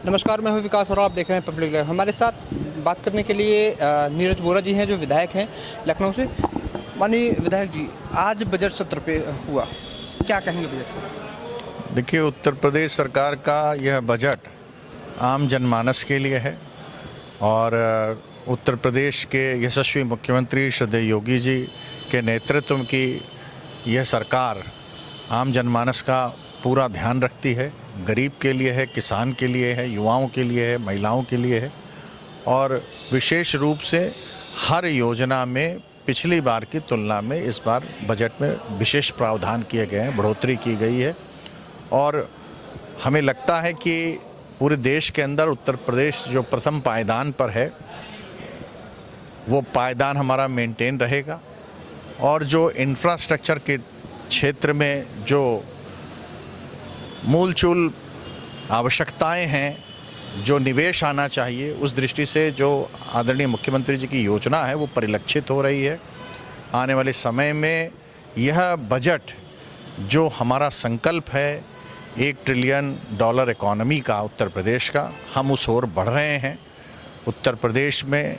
नमस्कार, मैं हूं विकास और आप देख रहे हैं पब्लिक लाइव। हमारे साथ बात करने के लिए नीरज बोरा जी हैं, जो विधायक हैं लखनऊ से। माननीय विधायक जी, आज बजट सत्र पे हुआ, क्या कहेंगे बजट पर? देखिए, उत्तर प्रदेश सरकार का यह बजट आम जनमानस के लिए है और उत्तर प्रदेश के यशस्वी मुख्यमंत्री श्रद्धेय योगी जी के नेतृत्व की यह सरकार आम जनमानस का पूरा ध्यान रखती है। गरीब के लिए है, किसान के लिए है, युवाओं के लिए है, महिलाओं के लिए है और विशेष रूप से हर योजना में पिछली बार की तुलना में इस बार बजट में विशेष प्रावधान किए गए हैं, बढ़ोतरी की गई है और हमें लगता है कि पूरे देश के अंदर उत्तर प्रदेश जो प्रथम पायदान पर है वो पायदान हमारा मेंटेन रहेगा और जो इंफ्रास्ट्रक्चर के क्षेत्र में जो मूलचूल आवश्यकताएं हैं, जो निवेश आना चाहिए, उस दृष्टि से जो आदरणीय मुख्यमंत्री जी की योजना है वो परिलक्षित हो रही है। आने वाले समय में यह बजट जो हमारा संकल्प है $1 ट्रिलियन इकोनॉमी का उत्तर प्रदेश का, हम उस ओर बढ़ रहे हैं। उत्तर प्रदेश में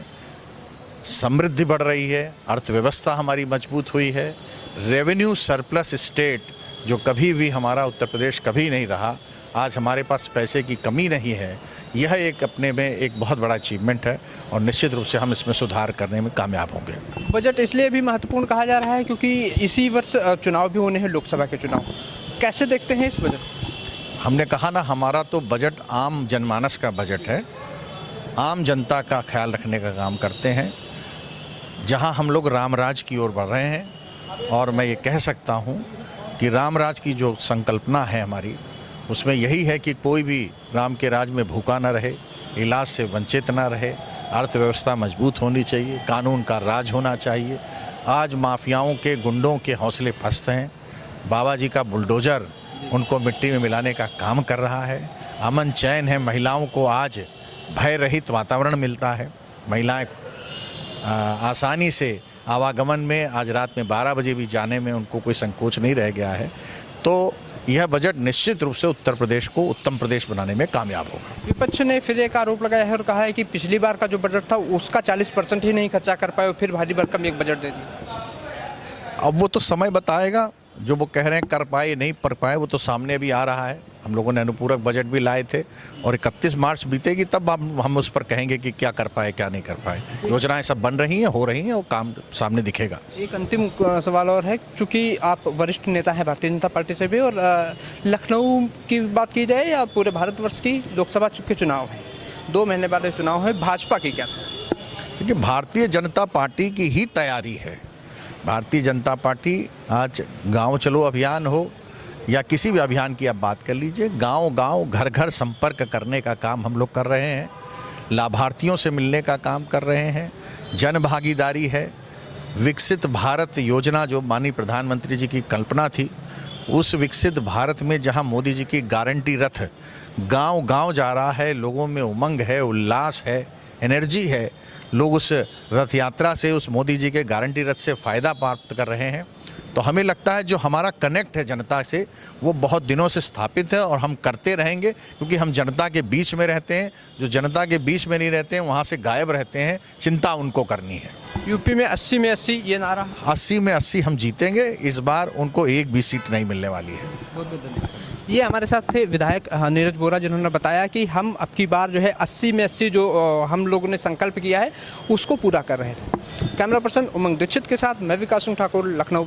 समृद्धि बढ़ रही है, अर्थव्यवस्था हमारी मजबूत हुई है, रेवेन्यू सरप्लस स्टेट जो कभी भी हमारा उत्तर प्रदेश कभी नहीं रहा, आज हमारे पास पैसे की कमी नहीं है। यह एक अपने में एक बहुत बड़ा अचीवमेंट है और निश्चित रूप से हम इसमें सुधार करने में कामयाब होंगे। बजट इसलिए भी महत्वपूर्ण कहा जा रहा है क्योंकि इसी वर्ष चुनाव भी होने हैं, लोकसभा के चुनाव। कैसे देखते हैं इस बजट? हमने कहा ना, हमारा तो बजट आम जनमानस का बजट है, आम जनता का ख्याल रखने का काम करते हैं। जहां हम लोग रामराज की ओर बढ़ रहे हैं और मैं ये कह सकता हूं कि रामराज की जो संकल्पना है हमारी, उसमें यही है कि कोई भी राम के राज में भूखा ना रहे, इलाज से वंचित ना रहे, अर्थव्यवस्था मजबूत होनी चाहिए, कानून का राज होना चाहिए। आज माफियाओं के, गुंडों के हौसले पस्त हैं। बाबा जी का बुलडोज़र उनको मिट्टी में मिलाने का काम कर रहा है। अमन चैन है, महिलाओं को आज भय रहित वातावरण मिलता है। महिलाएं आसानी से आवागमन में, आज रात में 12 बजे भी जाने में उनको कोई संकोच नहीं रह गया है। तो यह बजट निश्चित रूप से उत्तर प्रदेश को उत्तम प्रदेश बनाने में कामयाब होगा। विपक्ष ने फिर एक आरोप लगाया है और कहा है कि पिछली बार का जो बजट था उसका 40% ही नहीं खर्चा कर पाए और फिर भारी भरकम एक बजट दे दिया। अब वो तो समय बताएगा, जो वो कह रहे हैं कर पाए नहीं कर पाए वो तो सामने भी आ रहा है। हम लोगों ने अनुपूरक बजट भी लाए थे और 31 मार्च बीतेगी तब हम उस पर कहेंगे कि क्या कर पाए क्या नहीं कर पाए। योजनाएं सब बन रही हैं, हो रही हैं और काम सामने दिखेगा। एक अंतिम सवाल और है, चूँकि आप वरिष्ठ नेता हैं भारतीय जनता पार्टी से भी, और लखनऊ की बात की जाए या पूरे भारतवर्ष की, लोकसभा के चुनाव हैं, 2 महीने बाद चुनाव है, भाजपा की क्या? देखिए, भारतीय जनता पार्टी की ही तैयारी है। भारतीय जनता पार्टी आज गांव चलो अभियान हो या किसी भी अभियान की आप बात कर लीजिए, गांव-गांव, घर-घर संपर्क करने का काम हम लोग कर रहे हैं, लाभार्थियों से मिलने का काम कर रहे हैं, जन भागीदारी है। विकसित भारत योजना जो माननीय प्रधानमंत्री जी की कल्पना थी, उस विकसित भारत में जहां मोदी जी की गारंटी रथ गांव-गांव जा रहा है, लोगों में उमंग है, उल्लास है, एनर्जी है, लोग उस रथ यात्रा से, उस मोदी जी के गारंटी रथ से फ़ायदा प्राप्त कर रहे हैं। तो हमें लगता है जो हमारा कनेक्ट है जनता से वो बहुत दिनों से स्थापित है और हम करते रहेंगे, क्योंकि हम जनता के बीच में रहते हैं। जो जनता के बीच में नहीं रहते हैं वहाँ से गायब रहते हैं, चिंता उनको करनी है। यूपी में 80 में 80 ये नारा, 80 में 80 हम जीतेंगे। इस बार उनको एक भी सीट नहीं मिलने वाली है। बहुत बहुत धन्यवाद। ये हमारे साथ थे विधायक नीरज बोरा, जिन्होंने बताया कि हम अब की बार जो है 80 में 80 जो हम लोगों ने संकल्प किया है उसको पूरा कर रहे थे। कैमरा पर्सन उमंग दीक्षित के साथ मैं विकास ठाकुर, लखनऊ।